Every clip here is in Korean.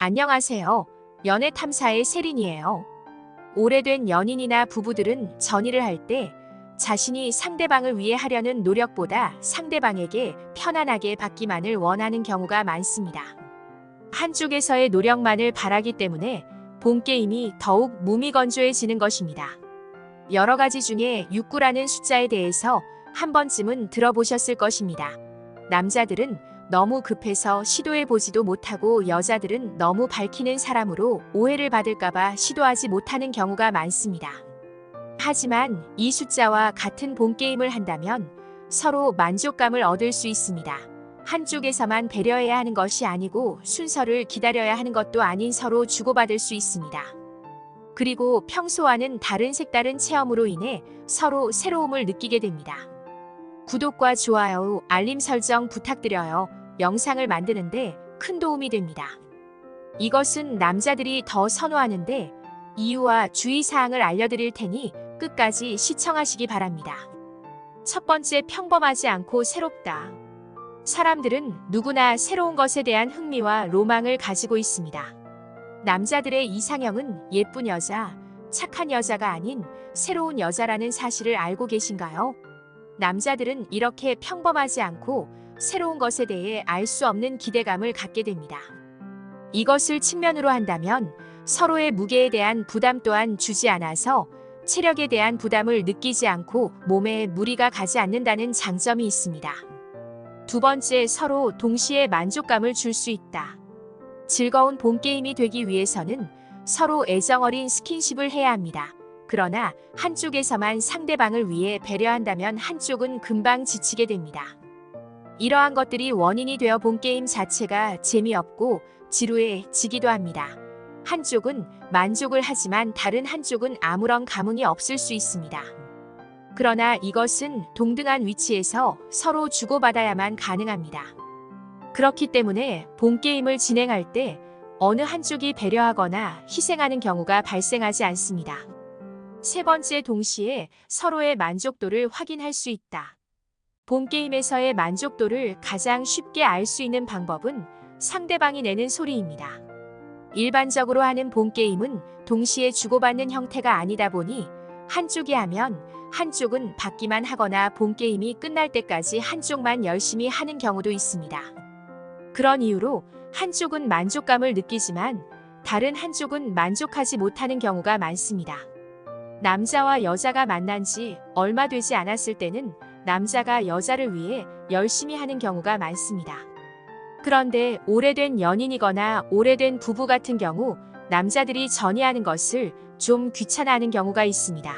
안녕하세요. 연애 탐사의 세린이에요. 오래된 연인이나 부부들은 전의를 할 때 자신이 상대방을 위해 하려는 노력보다 상대방에게 편안하게 받기만을 원하는 경우가 많습니다. 한쪽에서의 노력만을 바라기 때문에 본게임이 더욱 무미건조해지는 것입니다. 여러 가지 중에 6구라는 숫자에 대해서 한 번쯤은 들어보셨을 것입니다. 남자들은 너무 급해서 시도해보지도 못하고 여자들은 너무 밝히는 사람으로 오해를 받을까봐 시도하지 못하는 경우가 많습니다. 하지만 이 숫자와 같은 본게임을 한다면 서로 만족감을 얻을 수 있습니다. 한쪽에서만 배려해야 하는 것이 아니고 순서를 기다려야 하는 것도 아닌 서로 주고받을 수 있습니다. 그리고 평소와는 다른 색다른 체험으로 인해 서로 새로움을 느끼게 됩니다. 구독과 좋아요, 알림 설정 부탁드려요. 영상을 만드는데 큰 도움이 됩니다. 이것은 남자들이 더 선호하는데 이유와 주의사항을 알려드릴 테니 끝까지 시청하시기 바랍니다. 첫 번째, 평범하지 않고 새롭다. 사람들은 누구나 새로운 것에 대한 흥미와 로망을 가지고 있습니다. 남자들의 이상형은 예쁜 여자, 착한 여자가 아닌 새로운 여자라는 사실을 알고 계신가요? 남자들은 이렇게 평범하지 않고 새로운 것에 대해 알 수 없는 기대감을 갖게 됩니다. 이것을 측면으로 한다면 서로의 무게에 대한 부담 또한 주지 않아서 체력에 대한 부담을 느끼지 않고 몸에 무리가 가지 않는다는 장점이 있습니다. 두 번째, 서로 동시에 만족감을 줄 수 있다. 즐거운 본게임이 되기 위해서는 서로 애정어린 스킨십을 해야 합니다. 그러나 한쪽에서만 상대방을 위해 배려한다면 한쪽은 금방 지치게 됩니다. 이러한 것들이 원인이 되어 본게임 자체가 재미없고 지루해지기도 합니다. 한쪽은 만족을 하지만 다른 한쪽은 아무런 감흥이 없을 수 있습니다. 그러나 이것은 동등한 위치에서 서로 주고받아야만 가능합니다. 그렇기 때문에 본게임을 진행할 때 어느 한쪽이 배려하거나 희생하는 경우가 발생하지 않습니다. 세 번째, 동시에 서로의 만족도를 확인할 수 있다. 본게임에서의 만족도를 가장 쉽게 알 수 있는 방법은 상대방이 내는 소리입니다. 일반적으로 하는 본게임은 동시에 주고받는 형태가 아니다 보니 한쪽이 하면 한쪽은 받기만 하거나 본게임이 끝날 때까지 한쪽만 열심히 하는 경우도 있습니다. 그런 이유로 한쪽은 만족감을 느끼지만 다른 한쪽은 만족하지 못하는 경우가 많습니다. 남자와 여자가 만난 지 얼마 되지 않았을 때는 남자가 여자를 위해 열심히 하는 경우가 많습니다. 그런데 오래된 연인이거나 오래된 부부 같은 경우 남자들이 전이하는 것을 좀 귀찮아하는 경우가 있습니다.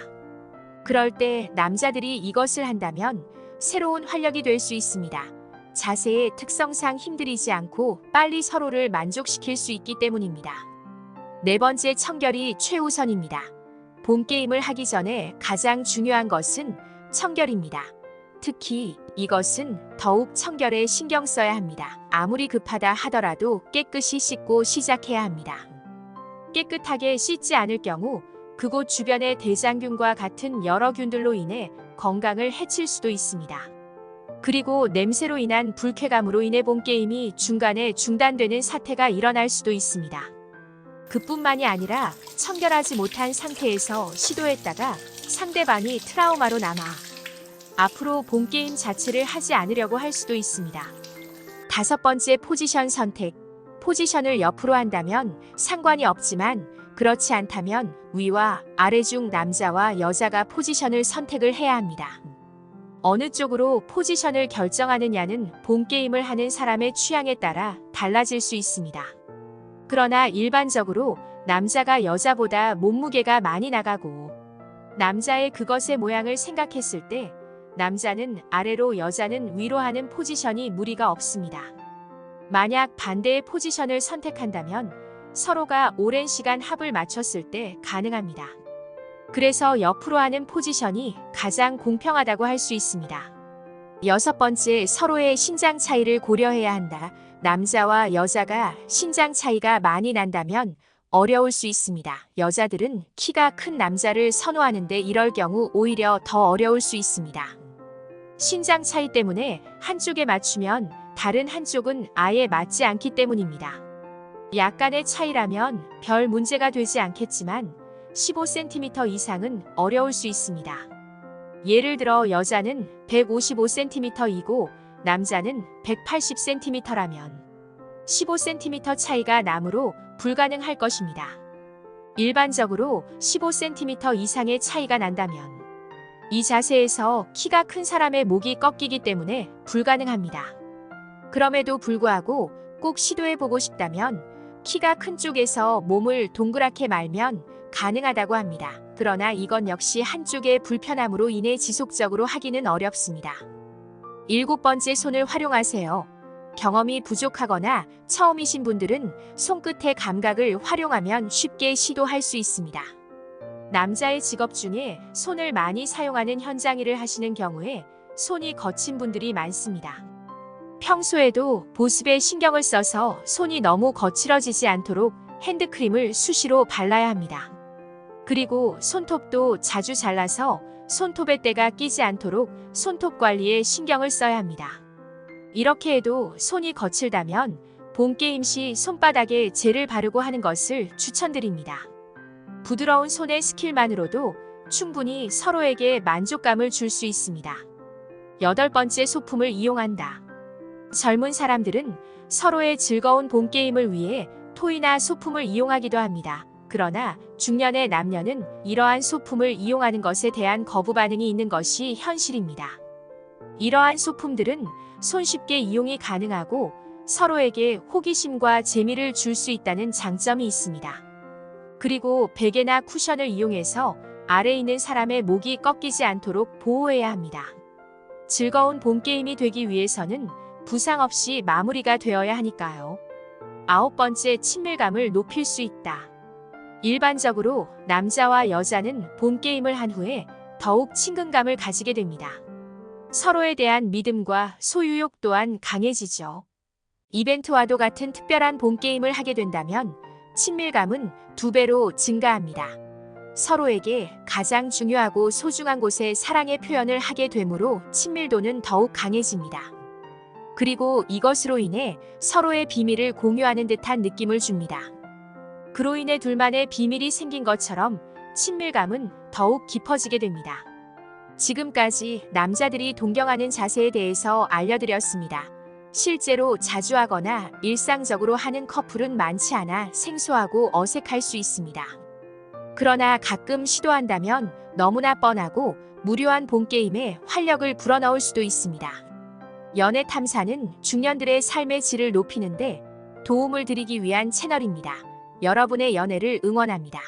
그럴 때 남자들이 이것을 한다면 새로운 활력이 될 수 있습니다. 자세의 특성상 힘들이지 않고 빨리 서로를 만족시킬 수 있기 때문입니다. 네 번째, 청결이 최우선입니다. 본게임을 하기 전에 가장 중요한 것은 청결입니다. 특히 이것은 더욱 청결에 신경 써야 합니다. 아무리 급하다 하더라도 깨끗이 씻고 시작해야 합니다. 깨끗하게 씻지 않을 경우 그곳 주변의 대장균과 같은 여러 균들로 인해 건강을 해칠 수도 있습니다. 그리고 냄새로 인한 불쾌감으로 인해 본게임이 중간에 중단되는 사태가 일어날 수도 있습니다. 그뿐만이 아니라 청결하지 못한 상태에서 시도했다가 상대방이 트라우마로 남아 앞으로 본게임 자체를 하지 않으려고 할 수도 있습니다. 다섯 번째, 포지션 선택. 포지션을 옆으로 한다면 상관이 없지만 그렇지 않다면 위와 아래 중 남자와 여자가 포지션을 선택을 해야 합니다. 어느 쪽으로 포지션을 결정하느냐는 본게임을 하는 사람의 취향에 따라 달라질 수 있습니다. 그러나 일반적으로 남자가 여자보다 몸무게가 많이 나가고 남자의 그것의 모양을 생각했을 때 남자는 아래로 여자는 위로 하는 포지션이 무리가 없습니다. 만약 반대의 포지션을 선택한다면 서로가 오랜 시간 합을 맞췄을 때 가능합니다. 그래서 옆으로 하는 포지션이 가장 공평하다고 할 수 있습니다. 여섯 번째, 서로의 신장 차이를 고려해야 한다. 남자와 여자가 신장 차이가 많이 난다면 어려울 수 있습니다. 여자들은 키가 큰 남자를 선호하는데 이럴 경우 오히려 더 어려울 수 있습니다. 신장 차이 때문에 한쪽에 맞추면 다른 한쪽은 아예 맞지 않기 때문입니다. 약간의 차이라면 별 문제가 되지 않겠지만 15cm 이상은 어려울 수 있습니다. 예를 들어 여자는 155cm이고 남자는 180cm라면 15cm 차이가 나므로 불가능할 것입니다. 일반적으로 15cm 이상의 차이가 난다면 이 자세에서 키가 큰 사람의 목이 꺾이기 때문에 불가능합니다. 그럼에도 불구하고 꼭 시도해보고 싶다면 키가 큰 쪽에서 몸을 동그랗게 말면 가능하다고 합니다. 그러나 이건 역시 한쪽의 불편함으로 인해 지속적으로 하기는 어렵습니다. 7번째, 손을 활용하세요. 경험이 부족하거나 처음이신 분들은 손끝의 감각을 활용하면 쉽게 시도할 수 있습니다. 남자의 직업 중에 손을 많이 사용하는 현장 일을 하시는 경우에 손이 거친 분들이 많습니다. 평소에도 보습에 신경을 써서 손이 너무 거칠어지지 않도록 핸드크림을 수시로 발라야 합니다. 그리고 손톱도 자주 잘라서 손톱에 때가 끼지 않도록 손톱 관리에 신경을 써야 합니다. 이렇게 해도 손이 거칠다면 본게임 시 손바닥에 젤을 바르고 하는 것을 추천드립니다. 부드러운 손의 스킬만으로도 충분히 서로에게 만족감을 줄 수 있습니다. 8번째, 소품을 이용한다. 젊은 사람들은 서로의 즐거운 본게임을 위해 토이나 소품을 이용하기도 합니다. 그러나 중년의 남녀는 이러한 소품을 이용하는 것에 대한 거부 반응이 있는 것이 현실입니다. 이러한 소품들은 손쉽게 이용이 가능하고 서로에게 호기심과 재미를 줄 수 있다는 장점이 있습니다. 그리고 베개나 쿠션을 이용해서 아래에 있는 사람의 목이 꺾이지 않도록 보호해야 합니다. 즐거운 본게임이 되기 위해서는 부상 없이 마무리가 되어야 하니까요. 9번째, 친밀감을 높일 수 있다. 일반적으로 남자와 여자는 본게임을 한 후에 더욱 친근감을 가지게 됩니다. 서로에 대한 믿음과 소유욕 또한 강해지죠. 이벤트와도 같은 특별한 본게임을 하게 된다면 친밀감은 2배로 증가합니다. 서로에게 가장 중요하고 소중한 곳에 사랑의 표현을 하게 되므로 친밀도는 더욱 강해집니다. 그리고 이것으로 인해 서로의 비밀을 공유하는 듯한 느낌을 줍니다. 그로 인해 둘만의 비밀이 생긴 것처럼 친밀감은 더욱 깊어지게 됩니다. 지금까지 남자들이 동경하는 자세에 대해서 알려드렸습니다. 실제로 자주 하거나 일상적으로 하는 커플은 많지 않아 생소하고 어색할 수 있습니다. 그러나 가끔 시도한다면 너무나 뻔하고 무료한 본게임에 활력을 불어넣을 수도 있습니다. 연애 탐사는 중년들의 삶의 질을 높이는데 도움을 드리기 위한 채널입니다. 여러분의 연애를 응원합니다.